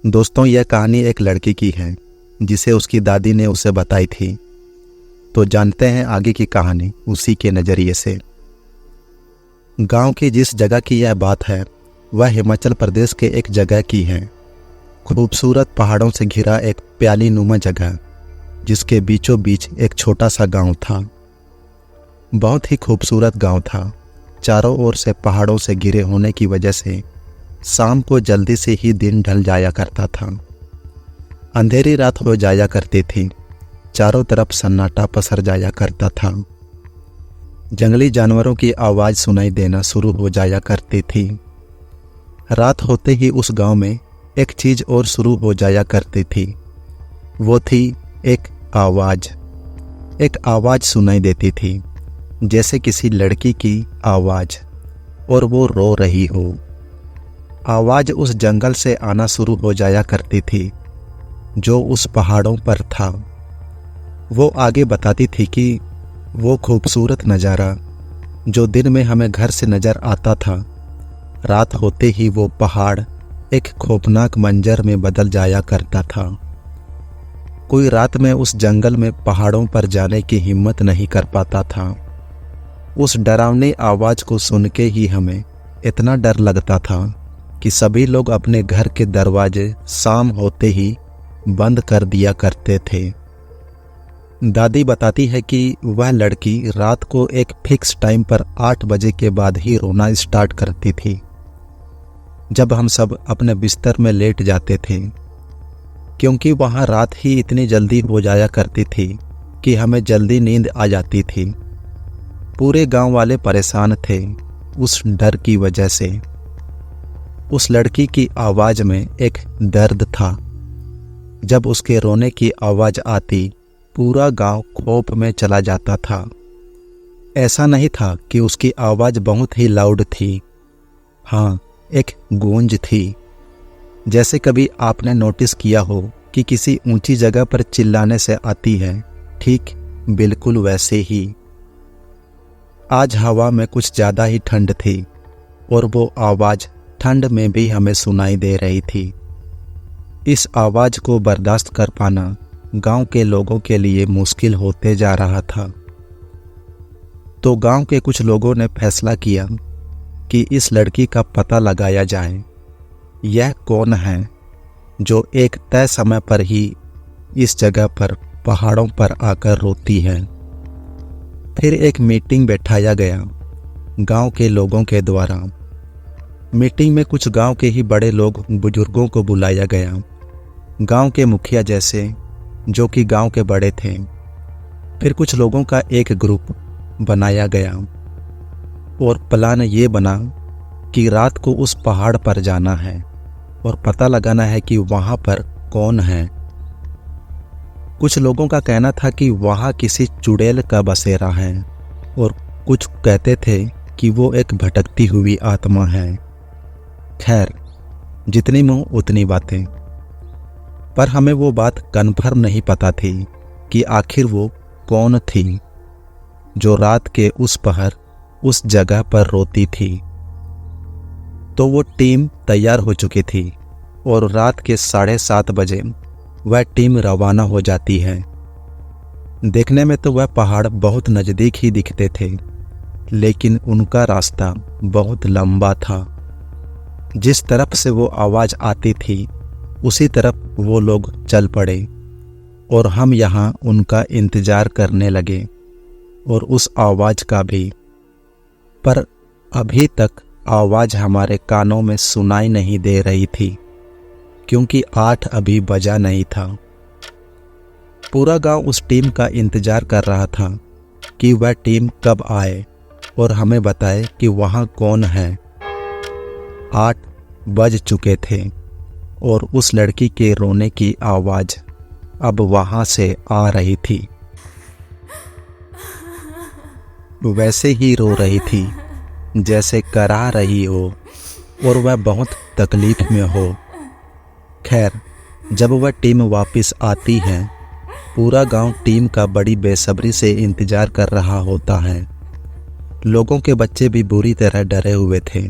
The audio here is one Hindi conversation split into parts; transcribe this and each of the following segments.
दोस्तों, यह कहानी एक लड़की की है जिसे उसकी दादी ने उसे बताई थी। तो जानते हैं आगे की कहानी उसी के नज़रिए से। गांव की जिस जगह की यह बात है वह हिमाचल प्रदेश के एक जगह की है। खूबसूरत पहाड़ों से घिरा एक प्याली नुमा जगह जिसके बीचों बीच एक छोटा सा गांव था। बहुत ही खूबसूरत गांव था। चारों ओर से पहाड़ों से घिरे होने की वजह से शाम को जल्दी से ही दिन ढल जाया करता था। अंधेरी रात हो जाया करती थी। चारों तरफ सन्नाटा पसर जाया करता था। जंगली जानवरों की आवाज़ सुनाई देना शुरू हो जाया करती थी। रात होते ही उस गांव में एक चीज़ और शुरू हो जाया करती थी। वो थी एक आवाज़। एक आवाज़ सुनाई देती थी जैसे किसी लड़की की आवाज़, और वो रो रही हो। आवाज़ उस जंगल से आना शुरू हो जाया करती थी जो उस पहाड़ों पर था। वो आगे बताती थी कि वो खूबसूरत नज़ारा जो दिन में हमें घर से नज़र आता था, रात होते ही वो पहाड़ एक खौफनाक मंजर में बदल जाया करता था। कोई रात में उस जंगल में पहाड़ों पर जाने की हिम्मत नहीं कर पाता था। उस डरावनी आवाज़ को सुन के ही हमें इतना डर लगता था कि सभी लोग अपने घर के दरवाजे शाम होते ही बंद कर दिया करते थे। दादी बताती है कि वह लड़की रात को एक फिक्स टाइम पर 8 बजे के बाद ही रोना स्टार्ट करती थी, जब हम सब अपने बिस्तर में लेट जाते थे, क्योंकि वहाँ रात ही इतनी जल्दी हो जाया करती थी कि हमें जल्दी नींद आ जाती थी। पूरे गांव वाले परेशान थे उस डर की वजह से। उस लड़की की आवाज़ में एक दर्द था। जब उसके रोने की आवाज़ आती, पूरा गांव खौफ में चला जाता था। ऐसा नहीं था कि उसकी आवाज़ बहुत ही लाउड थी। हाँ, एक गूंज थी। जैसे कभी आपने नोटिस किया हो कि किसी ऊंची जगह पर चिल्लाने से आती है, ठीक बिल्कुल वैसे ही। आज हवा में कुछ ज़्यादा ही ठंड थी और वो आवाज़ ठंड में भी हमें सुनाई दे रही थी। इस आवाज़ को बर्दाश्त कर पाना गांव के लोगों के लिए मुश्किल होते जा रहा था। तो गांव के कुछ लोगों ने फैसला किया कि इस लड़की का पता लगाया जाए। यह कौन है जो एक तय समय पर ही इस जगह पर पहाड़ों पर आकर रोती है। फिर एक मीटिंग बैठाया गया गांव के लोगों के द्वारा। मीटिंग में कुछ गांव के ही बड़े लोग, बुजुर्गों को बुलाया गया। गांव के मुखिया जैसे, जो कि गांव के बड़े थे। फिर कुछ लोगों का एक ग्रुप बनाया गया और प्लान ये बना कि रात को उस पहाड़ पर जाना है और पता लगाना है कि वहाँ पर कौन है। कुछ लोगों का कहना था कि वहाँ किसी चुड़ैल का बसेरा है, और कुछ कहते थे कि वो एक भटकती हुई आत्मा है। खैर, जितनी मुंह उतनी बातें। पर हमें वो बात कन्फर्म नहीं पता थी कि आखिर वो कौन थी जो रात के उस पहर उस जगह पर रोती थी। तो वो टीम तैयार हो चुकी थी और रात के 7:30 बजे वह टीम रवाना हो जाती है। देखने में तो वह पहाड़ बहुत नज़दीक ही दिखते थे, लेकिन उनका रास्ता बहुत लंबा था। जिस तरफ से वो आवाज़ आती थी उसी तरफ वो लोग चल पड़े और हम यहाँ उनका इंतज़ार करने लगे, और उस आवाज़ का भी। पर अभी तक आवाज़ हमारे कानों में सुनाई नहीं दे रही थी, क्योंकि 8 अभी बजा नहीं था। पूरा गांव उस टीम का इंतज़ार कर रहा था कि वह टीम कब आए और हमें बताए कि वहाँ कौन है। 8 बज चुके थे और उस लड़की के रोने की आवाज़ अब वहाँ से आ रही थी। वैसे ही रो रही थी जैसे करा रही हो और वह बहुत तकलीफ में हो। खैर, जब वह टीम वापस आती है, पूरा गांव टीम का बड़ी बेसब्री से इंतज़ार कर रहा होता है। लोगों के बच्चे भी बुरी तरह डरे हुए थे।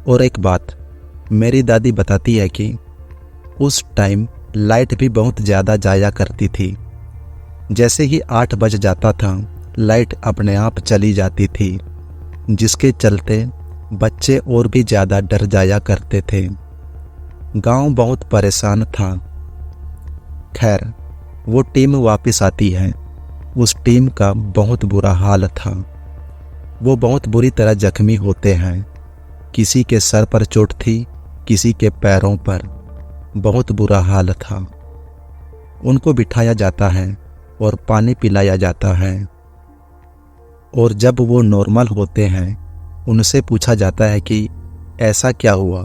और एक बात मेरी दादी बताती है कि उस टाइम लाइट भी बहुत ज़्यादा जाया करती थी। जैसे ही 8 बज जाता था लाइट अपने आप चली जाती थी, जिसके चलते बच्चे और भी ज़्यादा डर जाया करते थे। गांव बहुत परेशान था। खैर, वो टीम वापस आती है। उस टीम का बहुत बुरा हाल था। वो बहुत बुरी तरह जख्मी होते हैं। किसी के सर पर चोट थी, किसी के पैरों पर। बहुत बुरा हाल था। उनको बिठाया जाता है और पानी पिलाया जाता है, और जब वो नॉर्मल होते हैं उनसे पूछा जाता है कि ऐसा क्या हुआ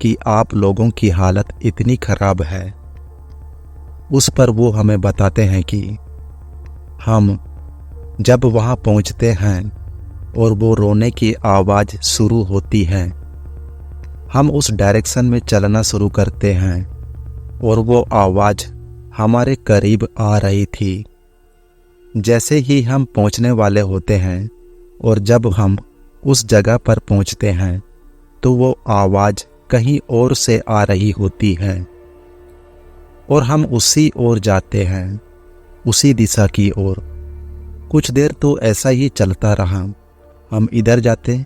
कि आप लोगों की हालत इतनी खराब है। उस पर वो हमें बताते हैं कि हम जब वहाँ पहुँचते हैं और वो रोने की आवाज़ शुरू होती है, हम उस डायरेक्शन में चलना शुरू करते हैं और वो आवाज़ हमारे करीब आ रही थी। जैसे ही हम पहुंचने वाले होते हैं और जब हम उस जगह पर पहुंचते हैं तो वो आवाज़ कहीं और से आ रही होती है और हम उसी ओर जाते हैं, उसी दिशा की ओर। कुछ देर तो ऐसा ही चलता रहा। हम इधर जाते,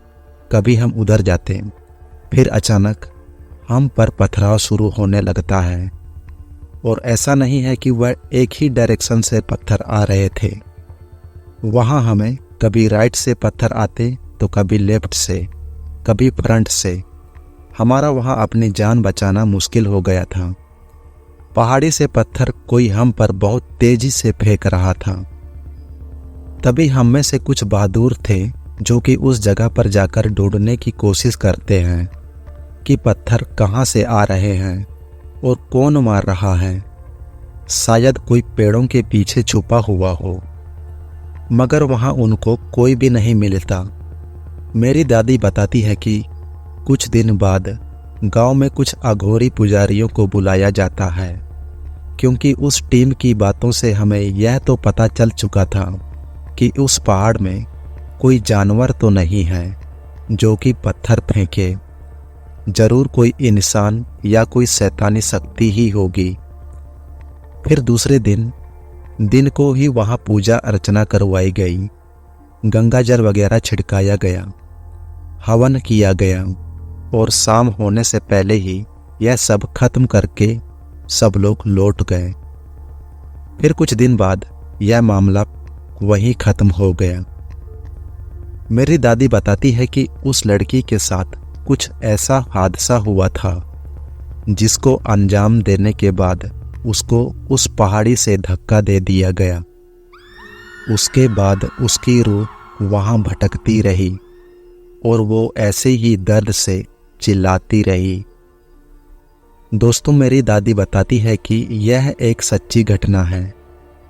कभी हम उधर जाते। फिर अचानक हम पर पथराव शुरू होने लगता है, और ऐसा नहीं है कि वह एक ही डायरेक्शन से पत्थर आ रहे थे। वहाँ हमें कभी राइट से पत्थर आते तो कभी लेफ्ट से, कभी फ्रंट से। हमारा वहाँ अपनी जान बचाना मुश्किल हो गया था। पहाड़ी से पत्थर कोई हम पर बहुत तेजी से फेंक रहा था। तभी हम में से कुछ बहादुर थे जो कि उस जगह पर जाकर ढूंढने की कोशिश करते हैं कि पत्थर कहाँ से आ रहे हैं और कौन मार रहा है। शायद कोई पेड़ों के पीछे छुपा हुआ हो, मगर वहाँ उनको कोई भी नहीं मिलता। मेरी दादी बताती है कि कुछ दिन बाद गांव में कुछ अघोरी पुजारियों को बुलाया जाता है, क्योंकि उस टीम की बातों से हमें यह तो पता चल चुका था कि उस पहाड़ में कोई जानवर तो नहीं है जो कि पत्थर फेंके। जरूर कोई इंसान या कोई शैतानी शक्ति ही होगी। फिर दूसरे दिन को ही वहाँ पूजा अर्चना करवाई गई। गंगा जल वगैरह छिड़काया गया, हवन किया गया, और शाम होने से पहले ही यह सब खत्म करके सब लोग लौट गए। फिर कुछ दिन बाद यह मामला वहीं खत्म हो गया। मेरी दादी बताती है कि उस लड़की के साथ कुछ ऐसा हादसा हुआ था जिसको अंजाम देने के बाद उसको उस पहाड़ी से धक्का दे दिया गया। उसके बाद उसकी रूह वहाँ भटकती रही और वो ऐसे ही दर्द से चिल्लाती रही। दोस्तों, मेरी दादी बताती है कि यह एक सच्ची घटना है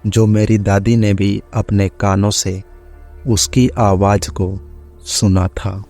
जो मेरी दादी ने भी अपने कानों से उसकी आवाज़ को सुना था।